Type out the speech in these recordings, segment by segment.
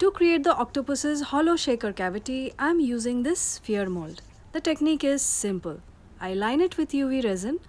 To create the octopus's hollow shaker cavity, I am using this sphere mold. The technique is simple. I line it with UV resin,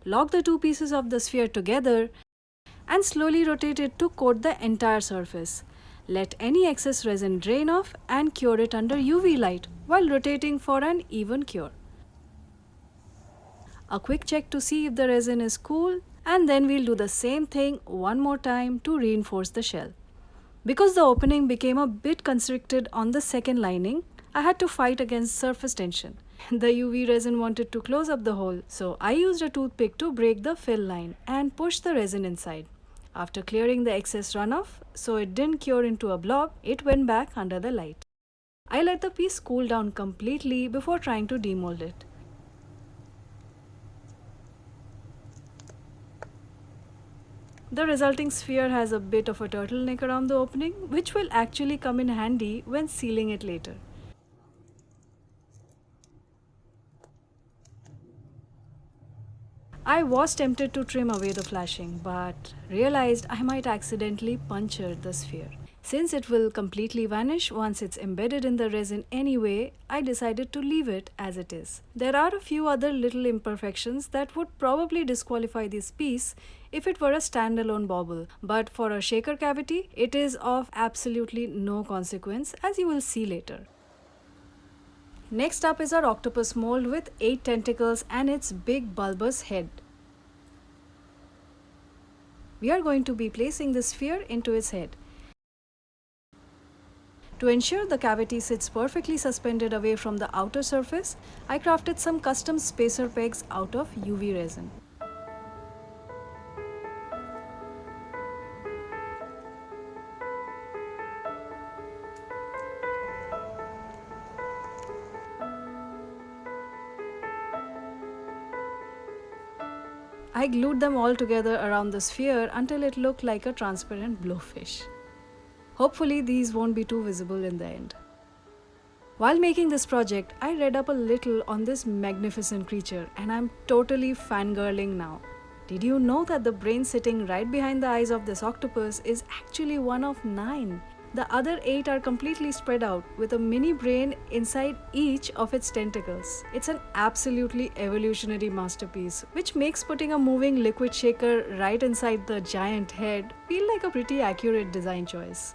lock the two pieces of the sphere together, and slowly rotate it to coat the entire surface. Let any excess resin drain off and cure it under UV light while rotating for an even cure. A quick check to see if the resin is cool, and then we'll do the same thing one more time to reinforce the shell. Because the opening became a bit constricted on the second lining, I had to fight against surface tension. The UV resin wanted to close up the hole, so I used a toothpick to break the fill line and push the resin inside. After clearing the excess runoff, so it didn't cure into a blob, it went back under the light. I let the piece cool down completely before trying to demold it. The resulting sphere has a bit of a turtleneck around the opening, which will actually come in handy when sealing it later. I was tempted to trim away the flashing, but realized I might accidentally puncture the sphere. Since it will completely vanish once it's embedded in the resin anyway, I decided to leave it as it is. There are a few other little imperfections that would probably disqualify this piece if it were a standalone bauble, but for a shaker cavity, it is of absolutely no consequence, as you will see later. Next up is our octopus mold with 8 tentacles and its big bulbous head. We are going to be placing the sphere into its head. To ensure the cavity sits perfectly suspended away from the outer surface, I crafted some custom spacer pegs out of UV resin. I glued them all together around the sphere until it looked like a transparent blowfish. Hopefully these won't be too visible in the end. While making this project, I read up a little on this magnificent creature and I'm totally fangirling now. Did you know that the brain sitting right behind the eyes of this octopus is actually one of 9? The other 8 are completely spread out with a mini brain inside each of its tentacles. It's an absolutely evolutionary masterpiece, which makes putting a moving liquid shaker right inside the giant head feel like a pretty accurate design choice.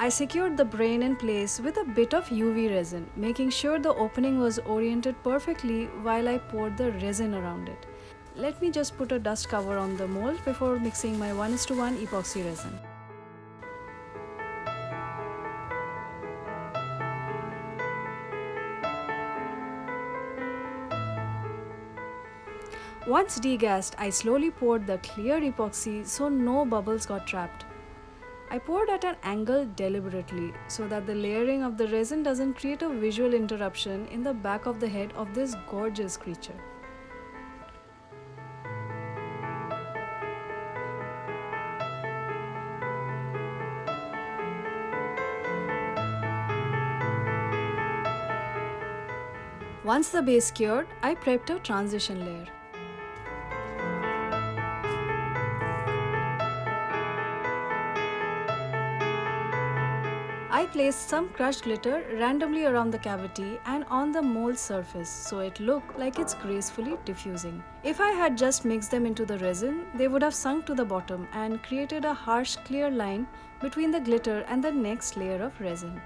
I secured the brain in place with a bit of UV resin, making sure the opening was oriented perfectly while I poured the resin around it. Let me just put a dust cover on the mold before mixing my 1:1 epoxy resin. Once degassed, I slowly poured the clear epoxy so no bubbles got trapped. I poured at an angle deliberately so that the layering of the resin doesn't create a visual interruption in the back of the head of this gorgeous creature. Once the base cured, I prepped a transition layer. I placed some crushed glitter randomly around the cavity and on the mold surface so it looked like it's gracefully diffusing. If I had just mixed them into the resin, they would have sunk to the bottom and created a harsh clear line between the glitter and the next layer of resin.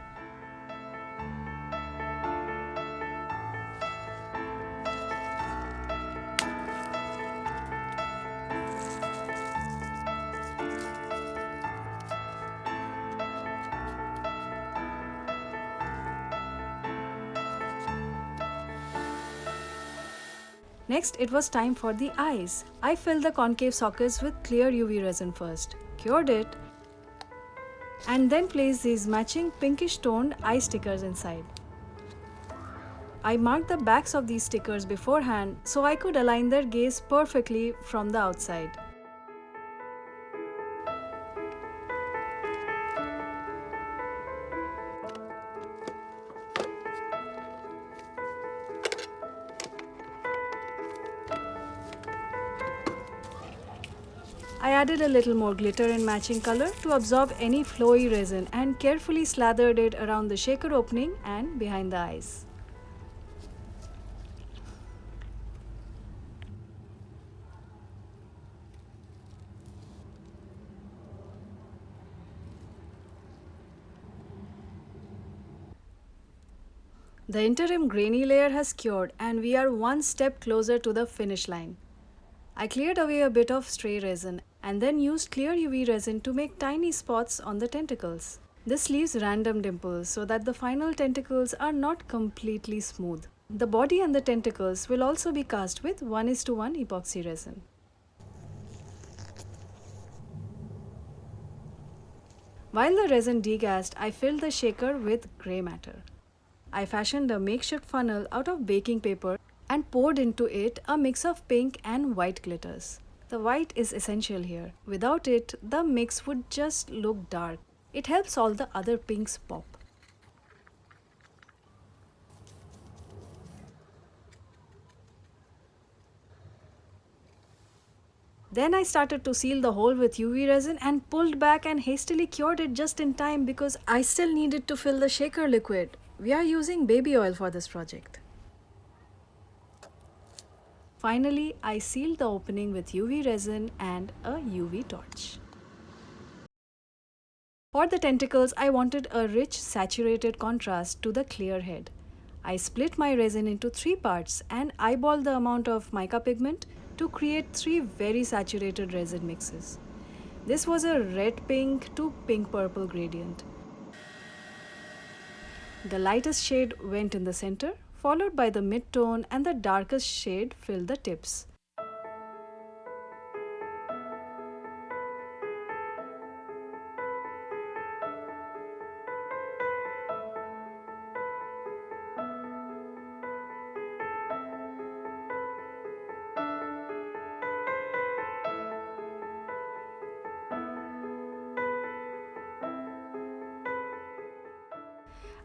Next, it was time for the eyes. I filled the concave sockets with clear UV resin first, cured it, and then placed these matching pinkish toned eye stickers inside. I marked the backs of these stickers beforehand so I could align their gaze perfectly from the outside. I added a little more glitter in matching color to absorb any flowy resin and carefully slathered it around the shaker opening and behind the eyes. The interim grainy layer has cured and we are one step closer to the finish line. I cleared away a bit of stray resin and then used clear UV resin to make tiny spots on the tentacles. This leaves random dimples so that the final tentacles are not completely smooth. The body and the tentacles will also be cast with 1:1 epoxy resin. While the resin degassed, I filled the shaker with grey matter. I fashioned a makeshift funnel out of baking paper and poured into it a mix of pink and white glitters. The white is essential here. Without it, the mix would just look dark. It helps all the other pinks pop. Then I started to seal the hole with UV resin and pulled back and hastily cured it just in time because I still needed to fill the shaker liquid. We are using baby oil for this project. Finally, I sealed the opening with UV resin and a UV torch. For the tentacles, I wanted a rich, saturated contrast to the clear head. I split my resin into 3 parts and eyeballed the amount of mica pigment to create 3 very saturated resin mixes. This was a red-pink to pink-purple gradient. The lightest shade went in the center, followed by the mid-tone, and the darkest shade filled the tips.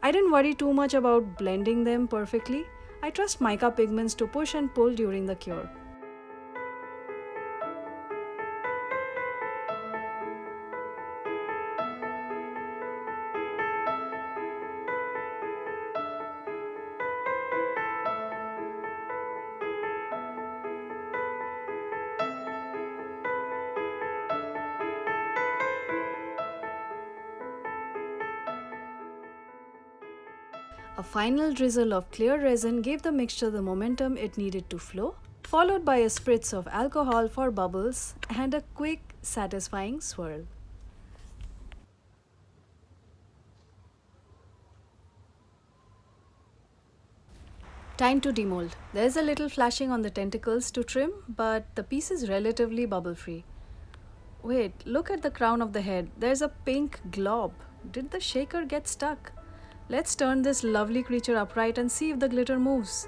I didn't worry too much about blending them perfectly. I trust mica pigments to push and pull during the cure. A final drizzle of clear resin gave the mixture the momentum it needed to flow, followed by a spritz of alcohol for bubbles and a quick, satisfying swirl. Time to demold. There's a little flashing on the tentacles to trim, but the piece is relatively bubble-free. Wait, look at the crown of the head. There's a pink glob. Did the shaker get stuck? Let's turn this lovely creature upright and see if the glitter moves.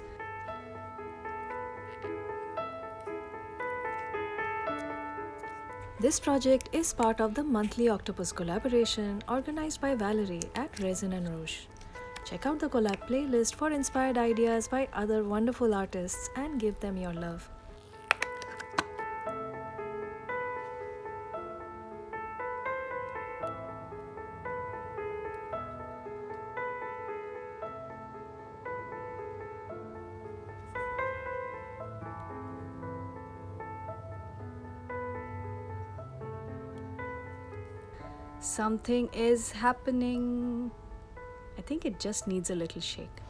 This project is part of the monthly Octopus Collaboration organized by Valerie at Resin and Rouge. Check out the collab playlist for inspired ideas by other wonderful artists and give them your love. Something is happening. I think it just needs a little shake.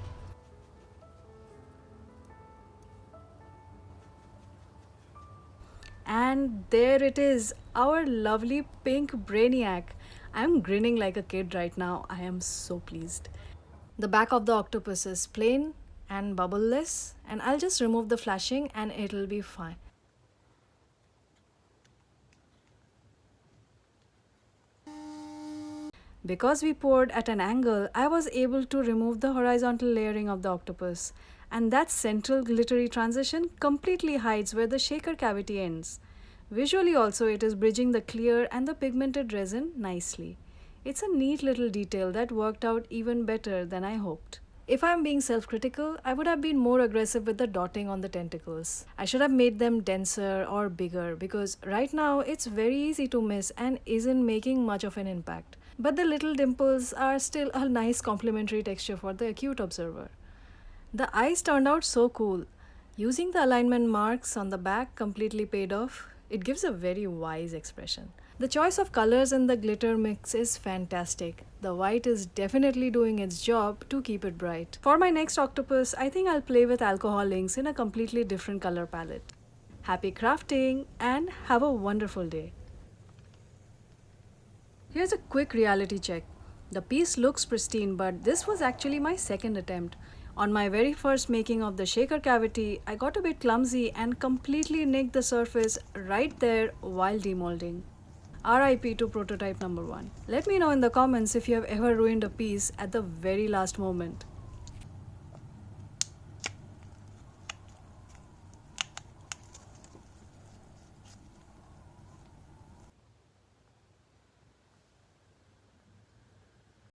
And there it is, our lovely pink brainiac. I'm grinning like a kid right now. I am so pleased. The back of the octopus is plain and bubbleless, and I'll just remove the flashing and it'll be fine. Because we poured at an angle, I was able to remove the horizontal layering of the octopus, and that central glittery transition completely hides where the shaker cavity ends. Visually also, it is bridging the clear and the pigmented resin nicely. It's a neat little detail that worked out even better than I hoped. If I'm being self-critical, I would have been more aggressive with the dotting on the tentacles. I should have made them denser or bigger because right now it's very easy to miss and isn't making much of an impact. But the little dimples are still a nice complementary texture for the acute observer. The eyes turned out so cool. Using the alignment marks on the back completely paid off. It gives a very wise expression. The choice of colors in the glitter mix is fantastic. The white is definitely doing its job to keep it bright. For my next octopus, I think I'll play with alcohol inks in a completely different color palette. Happy crafting and have a wonderful day. Here's a quick reality check. The piece looks pristine, but this was actually my second attempt. On my very first making of the shaker cavity, I got a bit clumsy and completely nicked the surface right there while demolding. RIP to prototype number 1. Let me know in the comments if you have ever ruined a piece at the very last moment.